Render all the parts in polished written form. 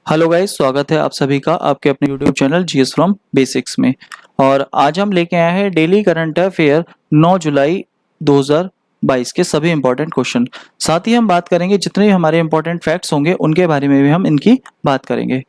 Hello guys, स्वागत है आप सभी का आपके अपने YouTube channel GS from basics में। और आज हम लेके आए हैं डेली करंट अफेयर 9 जुलाई 2022 के सभी इंपॉर्टेंट क्वेश्चन। साथ ही हम बात करेंगे जितने भी हमारे इंपॉर्टेंट फैक्ट्स होंगे उनके बारे में भी हम इनकी बात करेंगे।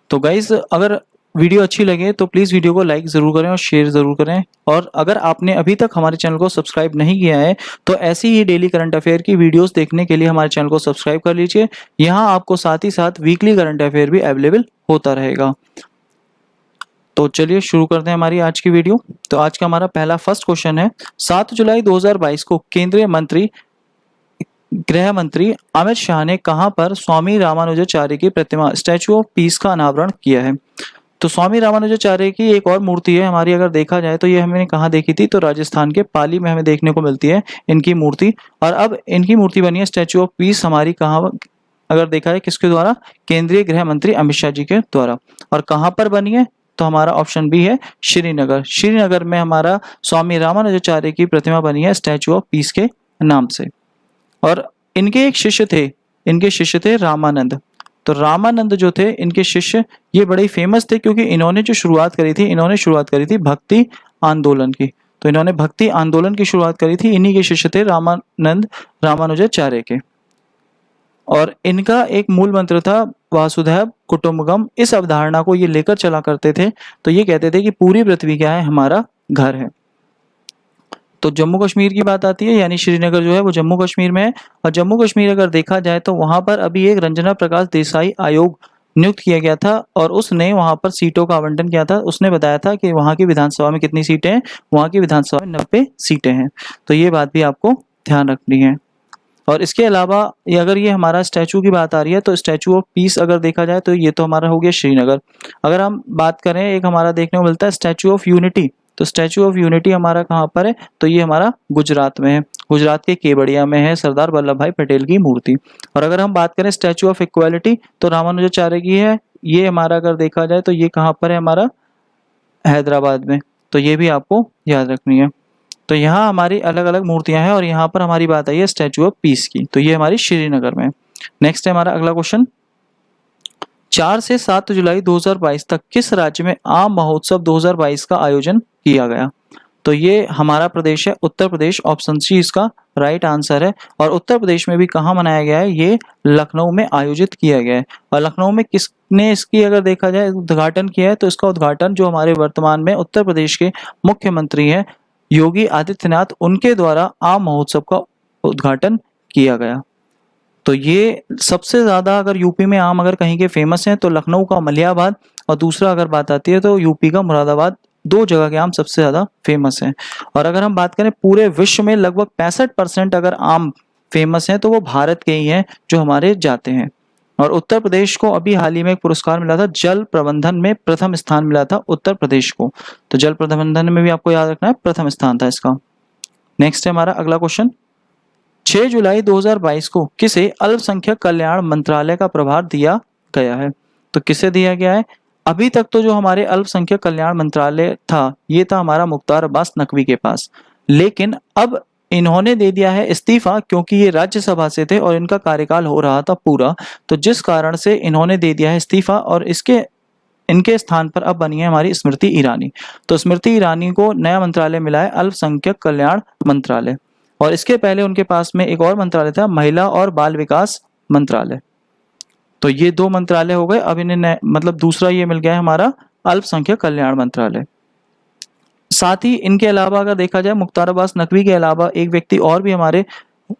तो गाइस, अगर वीडियो अच्छी लगे तो प्लीज़ वीडियो को लाइक ज़रूर करें और शेयर ज़रूर करें। और अगर आपने अभी तक हमारे चैनल को सब्सक्राइब नहीं किया है तो ऐसी ही डेली करंट अफेयर की वीडियोस देखने के लिए हमारे चैनल को सब्सक्राइब कर लीजिए। यहाँ आपको साथ ही साथ वीकली करंट अफेयर भी अवेलेबल होता रहेगा। तो चलिए शुरू करते हैं हमारी आज की वीडियो। तो आज का हमारा पहला फर्स्ट क्वेश्चन है, 7 जुलाई 2022 को केंद्रीय मंत्री गृह मंत्री अमित शाह ने कहां पर स्वामी रामानुजाचार्य की प्रतिमा स्टैचू ऑफ पीस का अनावरण किया है? तो स्वामी रामानुजाचार्य की एक और मूर्ति है हमारी, अगर देखा जाए तो ये हमने कहाँ देखी थी, तो राजस्थान के पाली में हमें देखने को मिलती है इनकी मूर्ति। और अब इनकी मूर्ति बनी है स्टैचू ऑफ पीस हमारी कहाँ, अगर देखा जाए किसके द्वारा? केंद्रीय गृह मंत्री अमित शाह जी के द्वारा। और कहाँ पर बनी है? तो हमारा ऑप्शन बी है श्रीनगर। श्रीनगर में हमारा स्वामी रामानुजाचार्य की प्रतिमा बनी है स्टैचू ऑफ पीस के नाम से। और इनके एक शिष्य थे, इनके शिष्य थे रामानंद। तो रामानंद जो थे इनके शिष्य, ये बड़े ही फेमस थे क्योंकि इन्होंने जो शुरुआत करी थी, इन्होंने शुरुआत करी थी भक्ति आंदोलन की। तो इन्होंने भक्ति आंदोलन की शुरुआत करी थी, इन्हीं के शिष्य थे रामानंद रामानुजाचार्य के। और इनका एक मूल मंत्र था वासुधैव कुटुंबकम। इस अवधारणा को ये लेकर चला करते थे। तो ये कहते थे कि पूरी पृथ्वी क्या है? हमारा घर है। तो जम्मू कश्मीर की बात आती है, यानी श्रीनगर जो है वो जम्मू कश्मीर में है। और जम्मू कश्मीर अगर देखा जाए तो वहां पर अभी एक रंजना प्रकाश देसाई आयोग नियुक्त किया गया था और उसने वहां पर सीटों का आवंटन किया था। उसने बताया था कि वहां की विधानसभा में कितनी सीटें हैं, वहां की विधानसभा में 90 सीटें हैं। तो ये बात भी आपको ध्यान रखनी है। और इसके अलावा अगर ये हमारा स्टैचू की बात आ रही है तो स्टैचू ऑफ पीस अगर देखा जाए तो ये तो हमारा हो गया श्रीनगर। अगर हम बात करें, एक हमारा देखने को मिलता है स्टैचू ऑफ यूनिटी। तो स्टैचू ऑफ यूनिटी हमारा कहाँ पर है? तो ये हमारा गुजरात में है। गुजरात के केवड़िया में है सरदार वल्लभ भाई पटेल की मूर्ति। और अगर हम बात करें स्टैचू ऑफ इक्वालिटी तो रामानुजाचार्य की है। ये हमारा अगर देखा जाए तो ये कहाँ पर है? हमारा हैदराबाद में। तो ये भी आपको याद रखनी है। तो यहाँ हमारी अलग अलग मूर्तियां हैं और यहाँ पर हमारी बात आई है स्टैचू ऑफ पीस की। तो ये हमारी श्रीनगर में। नेक्स्ट है हमारा अगला क्वेश्चन, 4 से 7 जुलाई 2022 तक किस राज्य में आम महोत्सव 2022 का आयोजन किया गया? तो ये हमारा प्रदेश है उत्तर प्रदेश। ऑप्शन सी इसका राइट आंसर है। और उत्तर प्रदेश में भी कहाँ मनाया गया है? ये लखनऊ में आयोजित किया गया है। और लखनऊ में किसने इसकी अगर देखा जाए उद्घाटन किया है? तो इसका उद्घाटन जो हमारे वर्तमान में उत्तर प्रदेश के मुख्यमंत्री हैं योगी आदित्यनाथ, उनके द्वारा आम महोत्सव का उद्घाटन किया गया। तो ये सबसे ज्यादा अगर यूपी में आम अगर कहीं के फेमस हैं तो लखनऊ का मलियाबाद, और दूसरा अगर बात आती है तो यूपी का मुरादाबाद। दो जगह के आम सबसे ज्यादा फेमस हैं। और अगर हम बात करें पूरे विश्व में लगभग 65% अगर आम फेमस हैं तो वो भारत के ही हैं जो हमारे जाते हैं। और उत्तर प्रदेश को अभी हाल ही में एक पुरस्कार मिला था, जल प्रबंधन में प्रथम स्थान मिला था उत्तर प्रदेश को। तो जल प्रबंधन में भी आपको याद रखना है प्रथम स्थान था इसका। नेक्स्ट है हमारा अगला क्वेश्चन, 6 जुलाई 2022 को किसे अल्पसंख्यक कल्याण मंत्रालय का प्रभार दिया गया है? तो किसे दिया गया है? अभी तक तो जो हमारे अल्पसंख्यक कल्याण मंत्रालय था ये था हमारा मुख्तार अब्बास नकवी के पास, लेकिन अब इन्होंने दे दिया है इस्तीफा क्योंकि ये राज्यसभा से थे और इनका कार्यकाल हो रहा था पूरा। तो जिस कारण से इन्होंने दे दिया है इस्तीफा और इनके स्थान पर अब बनी है हमारी स्मृति ईरानी। तो स्मृति ईरानी को नया मंत्रालय मिला है अल्पसंख्यक कल्याण मंत्रालय। और इसके पहले उनके पास में एक और मंत्रालय था, महिला और बाल विकास मंत्रालय। तो ये दो मंत्रालय हो गए। अब इन्हें मतलब दूसरा ये मिल गया है हमारा अल्पसंख्यक कल्याण मंत्रालय। साथ ही इनके अलावा अगर देखा जाए मुख्तार अब्बास नकवी के अलावा एक व्यक्ति और भी हमारे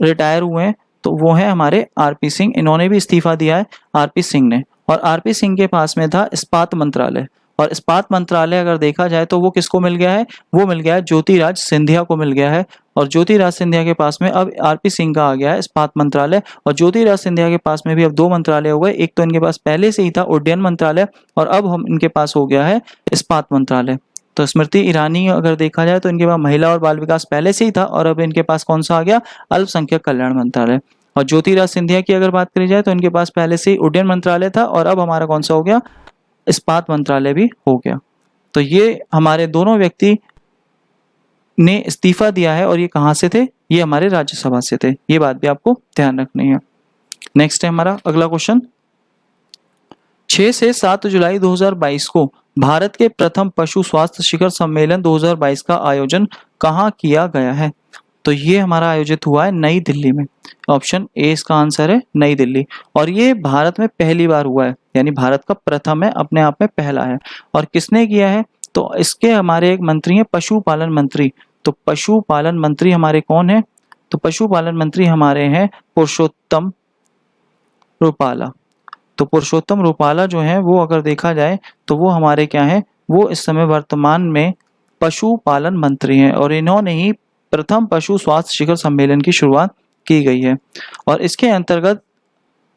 रिटायर हुए हैं, तो वो है हमारे आरपी सिंह। इन्होंने भी इस्तीफा दिया है आरपी सिंह ने। और आरपी सिंह के पास में था इस्पात मंत्रालय। और इस्पात मंत्रालय अगर देखा जाए तो वो किसको मिल गया है? वो मिल गया है ज्योतिराज सिंधिया को मिल गया है। और ज्योतिराज सिंधिया के पास में अब आरपी सिंह का आ गया है इस्पात मंत्रालय। और ज्योतिराज सिंधिया के पास में भी अब दो मंत्रालय हो गए। एक तो इनके पास पहले से ही था उड्डयन मंत्रालय और अब हम इनके पास हो गया है इस्पात मंत्रालय। तो स्मृति ईरानी अगर देखा जाए तो इनके पास महिला और बाल विकास पहले से ही था और अब इनके पास कौन सा आ गया? अल्पसंख्यक कल्याण मंत्रालय। और ज्योतिराज सिंधिया की अगर बात करी जाए तो इनके पास पहले से ही उड्डयन मंत्रालय था और अब हमारा कौन सा हो गया? इस्पात मंत्रालय भी हो गया। तो ये हमारे दोनों व्यक्ति ने इस्तीफा दिया है और ये कहाँ से थे? ये हमारे राज्यसभा से थे। ये बात भी आपको ध्यान रखनी है। नेक्स्ट है हमारा अगला क्वेश्चन, 6 से 7 जुलाई 2022 को भारत के प्रथम पशु स्वास्थ्य शिखर सम्मेलन 2022 का आयोजन कहाँ किया गया है? तो ये हमारा आयोजित हुआ है नई दिल्ली में। ऑप्शन ए इसका आंसर है, नई दिल्ली। और ये भारत में पहली बार हुआ है, यानी भारत का प्रथम है, अपने आप में पहला है। और किसने किया है? तो इसके हमारे एक मंत्री हैं पशुपालन मंत्री। तो पशुपालन मंत्री हमारे कौन है? तो पशुपालन मंत्री हमारे हैं पुरुषोत्तम रुपाला। तो पुरुषोत्तम रुपाला जो है वो अगर देखा जाए तो वो हमारे क्या है, वो इस समय वर्तमान में पशुपालन मंत्री हैं और इन्होंने ही प्रथम पशु स्वास्थ्य शिखर सम्मेलन की शुरुआत की गई है। और इसके अंतर्गत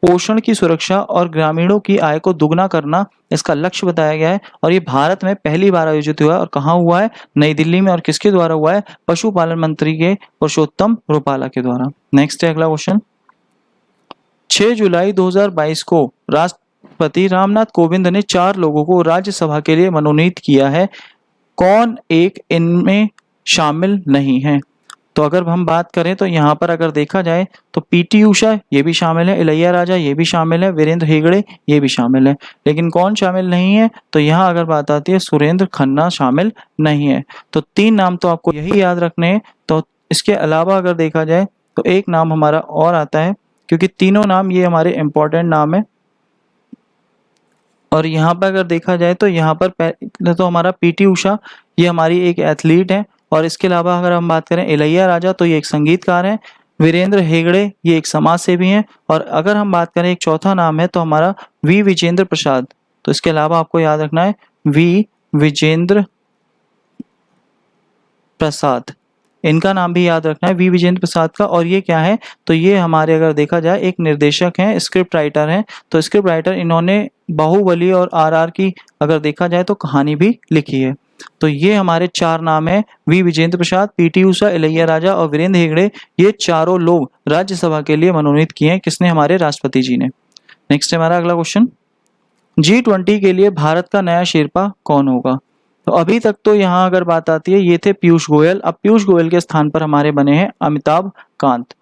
पोषण की सुरक्षा और ग्रामीणों की आय को दुगना करना इसका लक्ष्य बताया गया है। और ये भारत में पहली बार आयोजित हुआ है। और कहाँ हुआ है? नई दिल्ली में। और किसके द्वारा हुआ है? पशुपालन मंत्री के पुरुषोत्तम रुपाला के द्वारा। नेक्स्ट है अगला क्वेश्चन। 6 जुलाई 2022 को राष्ट्रपति रामनाथ कोविंद ने 4 लोगों को राज्यसभा के लिए मनोनीत किया है। कौन एक इनमें शामिल नहीं है? तो अगर हम बात करें तो यहाँ पर अगर देखा जाए तो पीटी उषा ये भी शामिल है, इलैया राजा ये भी शामिल है, वीरेंद्र हेगड़े ये भी शामिल है। लेकिन कौन शामिल नहीं है? तो यहाँ अगर बात आती है सुरेंद्र खन्ना शामिल नहीं है। तो 3 नाम तो आपको यही याद रखने हैं। तो इसके अलावा अगर देखा जाए तो एक नाम हमारा और आता है, क्योंकि तीनों नाम ये हमारे इम्पोर्टेंट नाम है। और यहाँ पर अगर देखा जाए तो यहाँ पर पहले तो हमारा पीटी उषा ये हमारी एक एथलीट है। और इसके अलावा अगर हम बात करें इलैया राजा तो ये एक संगीतकार हैं, वीरेंद्र हेगड़े ये एक समाज सेवी हैं। और अगर हम बात करें एक चौथा नाम है तो हमारा वी विजेंद्र प्रसाद। तो इसके अलावा आपको याद रखना है वी विजेंद्र प्रसाद, इनका नाम भी याद रखना है वी विजेंद्र प्रसाद का। और ये क्या है? तो ये हमारे अगर देखा जाए एक निर्देशक हैं, स्क्रिप्ट राइटर हैं। तो स्क्रिप्ट राइटर इन्होंने बाहुबली और आरआर की अगर देखा जाए तो कहानी भी लिखी है। तो ये हमारे 4 नाम हैं, वी विजेंद्र प्रसाद, पीटी उषा, इलैया राजा और वीरेंद्र हेगड़े। ये चारों लोग राज्यसभा के लिए मनोनीत किए हैं। किसने? हमारे राष्ट्रपति जी ने। नेक्स्ट है हमारा अगला क्वेश्चन। G20 के लिए भारत का नया शेरपा कौन होगा? तो अभी तक तो यहाँ अगर बात आती है ये थे पीयूष गोयल। अब पीयूष गोयल के स्थान पर हमारे बने हैं अमिताभ कांत।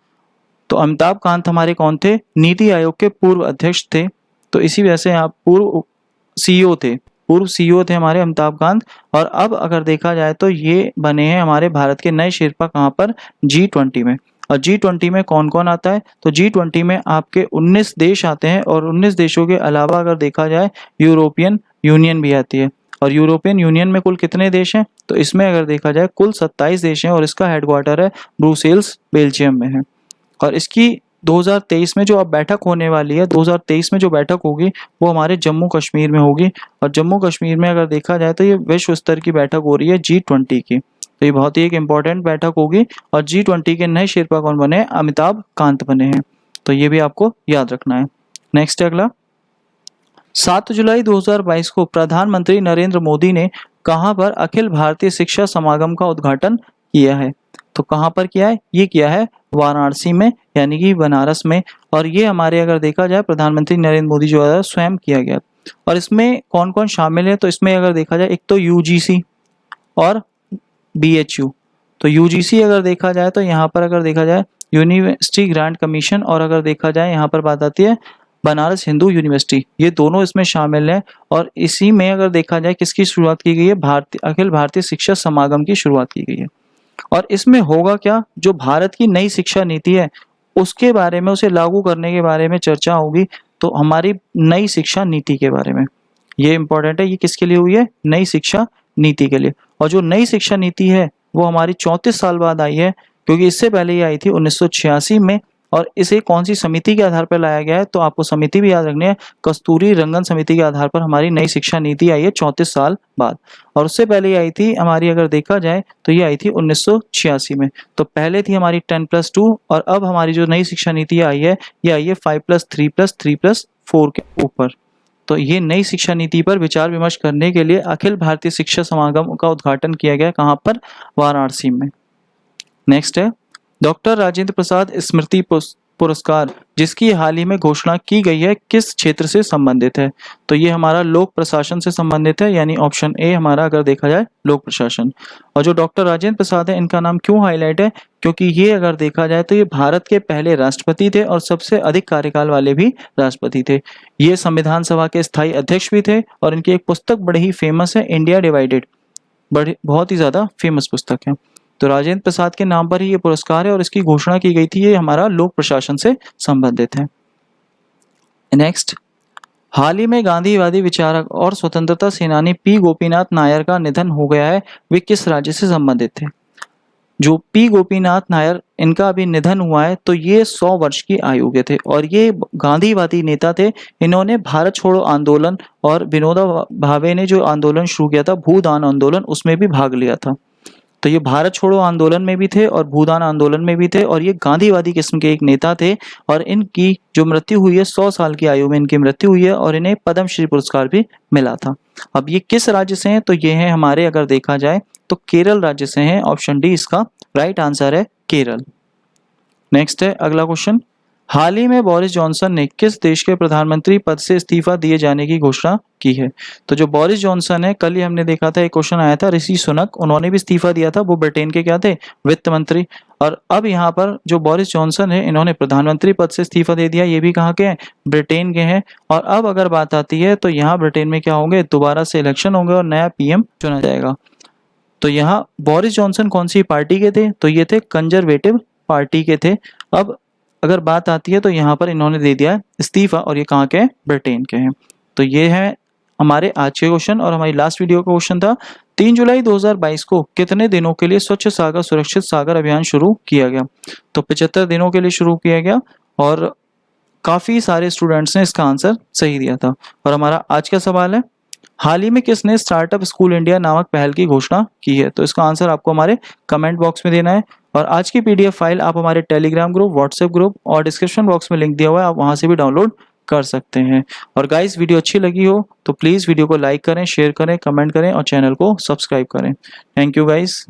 तो अमिताभ कांत हमारे कौन थे? नीति आयोग के पूर्व अध्यक्ष थे। तो इसी वजह से आप पूर्व सीईओ थे हमारे अमिताभ कांत। और अब अगर देखा जाए तो ये बने हैं हमारे भारत के नए शेरपा। कहाँ पर? G20 में। और G20 में कौन कौन आता है? तो G20 में आपके 19 देश आते हैं। और 19 देशों के अलावा अगर देखा जाए यूरोपियन यूनियन भी आती है। और यूरोपियन यूनियन में कुल कितने देश हैं? तो इसमें अगर देखा जाए कुल 27 देश हैं। और इसका हेडक्वार्टर है ब्रुसेल्स, बेल्जियम में है। और इसकी 2023 में जो अब बैठक होने वाली है, 2023 में जो बैठक होगी वो हमारे जम्मू कश्मीर में होगी। और जम्मू कश्मीर में अगर देखा जाए तो ये विश्व स्तर की बैठक हो रही है G20 की। तो ये बहुत ही एक इम्पॉर्टेंट बैठक होगी। और G20 के नए शेरपा कौन बने हैं? अमिताभ कांत बने हैं। तो ये भी आपको याद रखना है। नेक्स्ट है अगला। 7 जुलाई 2022 को प्रधानमंत्री नरेंद्र मोदी ने कहां पर अखिल भारतीय शिक्षा समागम का उद्घाटन किया है? तो कहां पर किया है? ये किया है वाराणसी में, यानी कि बनारस में। और ये हमारे अगर देखा जाए प्रधानमंत्री नरेंद्र मोदी जो है स्वयं किया गया। और इसमें कौन कौन शामिल है? तो इसमें अगर देखा जाए एक तो यूजीसी और बीएचयू। तो यूजीसी अगर देखा जाए तो यहाँ पर अगर देखा जाए यूनिवर्सिटी ग्रांट कमीशन। और अगर देखा जाए यहाँ पर बात आती है बनारस हिंदू यूनिवर्सिटी। ये दोनों इसमें शामिल हैं। और इसी में अगर देखा जाए किसकी शुरुआत की गई है? अखिल भारतीय शिक्षा समागम की शुरुआत की गई है। और इसमें होगा क्या? जो भारत की नई शिक्षा नीति है उसके बारे में, उसे लागू करने के बारे में चर्चा होगी। तो हमारी नई शिक्षा नीति के बारे में ये इंपॉर्टेंट है। ये किसके लिए हुई है? नई शिक्षा नीति के लिए। और जो नई शिक्षा नीति है वो हमारी 34 साल बाद आई है, क्योंकि इससे पहले ये आई थी 1986 में। और इसे कौन सी समिति के आधार पर लाया गया है? तो आपको समिति भी याद रखनी है, कस्तूरी रंगन समिति के आधार पर हमारी नई शिक्षा नीति आई है 34 साल बाद। और उससे पहले ये आई थी हमारी अगर देखा जाए तो ये आई थी 1986 में। तो पहले थी हमारी 10+2। और अब हमारी जो नई शिक्षा नीति आई है ये आई है 5+3+3+4 के ऊपर। तो ये नई शिक्षा नीति पर विचार विमर्श करने के लिए अखिल भारतीय शिक्षा समागम का उद्घाटन किया गया। कहाँ पर? वाराणसी में। नेक्स्ट है डॉक्टर राजेंद्र प्रसाद स्मृति पुरस्कार जिसकी हाल ही में घोषणा की गई है किस क्षेत्र से संबंधित है? तो ये हमारा लोक प्रशासन से संबंधित है, यानी ऑप्शन ए हमारा अगर देखा जाए लोक प्रशासन। और जो डॉक्टर राजेंद्र प्रसाद है, इनका नाम क्यों हाईलाइट है? क्योंकि ये अगर देखा जाए तो ये भारत के पहले राष्ट्रपति थे और सबसे अधिक कार्यकाल वाले भी राष्ट्रपति थे। ये संविधान सभा के स्थायी अध्यक्ष भी थे और इनकी एक पुस्तक बड़ी ही फेमस है, इंडिया डिवाइडेड, बड़ी बहुत ही ज्यादा फेमस पुस्तक है। तो राजेंद्र प्रसाद के नाम पर ही ये पुरस्कार है और इसकी घोषणा की गई थी। ये हमारा लोक प्रशासन से संबंधित है। नेक्स्ट, हाल ही में गांधीवादी विचारक और स्वतंत्रता सेनानी पी गोपीनाथ नायर का निधन हो गया है। वे किस राज्य से संबंधित थे? जो पी गोपीनाथ नायर, इनका अभी निधन हुआ है, तो ये 100 वर्ष की आयु के थे और ये गांधीवादी नेता थे। इन्होंने भारत छोड़ो आंदोलन और विनोबा भावे ने जो आंदोलन शुरू किया था, भूदान आंदोलन, उसमें भी भाग लिया था। तो ये भारत छोड़ो आंदोलन में भी थे और भूदान आंदोलन में भी थे और ये गांधीवादी किस्म के एक नेता थे। और इनकी जो मृत्यु हुई है, 100 साल की आयु में इनकी मृत्यु हुई है और इन्हें पद्मश्री पुरस्कार भी मिला था। अब ये किस राज्य से हैं? तो ये हैं हमारे, अगर देखा जाए तो केरल राज्य से हैं। ऑप्शन डी इसका राइट आंसर है, केरल। नेक्स्ट है अगला क्वेश्चन, हाल ही में बोरिस जॉनसन ने किस देश के प्रधानमंत्री पद से इस्तीफा दिए जाने की घोषणा की है? तो जो बोरिस जॉनसन है, कल ही हमने देखा था एक क्वेश्चन आया था, ऋषि सुनक, उन्होंने भी इस्तीफा दिया था। वो ब्रिटेन के क्या थे? वित्त मंत्री। और अब यहाँ पर जो बोरिस जॉनसन है, इन्होंने प्रधानमंत्री पद से इस्तीफा दे दिया। ये भी कहाँ के हैं? ब्रिटेन के हैं। और अब अगर बात आती है तो यहाँ ब्रिटेन में क्या होंगे? दोबारा से इलेक्शन होंगे और नया पीएम चुना जाएगा। तो यहाँ बोरिस जॉनसन कौन सी पार्टी के थे? तो ये थे कंजर्वेटिव पार्टी के थे। अब अगर बात आती है तो यहाँ पर इन्होंने दे दिया है इस्तीफा और ये कहाँ के हैं? ब्रिटेन के हैं। तो ये है हमारे आज के क्वेश्चन। और हमारी लास्ट वीडियो का क्वेश्चन था 3 जुलाई 2022 को कितने दिनों के लिए स्वच्छ सागर सुरक्षित सागर अभियान शुरू किया गया? तो 75 दिनों के लिए शुरू किया गया और काफी सारे स्टूडेंट्स ने इसका आंसर सही दिया था। और हमारा आज का सवाल है, हाल ही में किसने स्टार्टअप स्कूल इंडिया नामक पहल की घोषणा की है? तो इसका आंसर आपको हमारे कमेंट बॉक्स में देना है। और आज की पीडीएफ फाइल आप हमारे टेलीग्राम ग्रुप, व्हाट्सएप ग्रुप और डिस्क्रिप्शन बॉक्स में लिंक दिया हुआ है, आप वहां से भी डाउनलोड कर सकते हैं। और गाइस, वीडियो अच्छी लगी हो तो प्लीज़ वीडियो को लाइक करें, शेयर करें, कमेंट करें और चैनल को सब्सक्राइब करें। Thank you guys.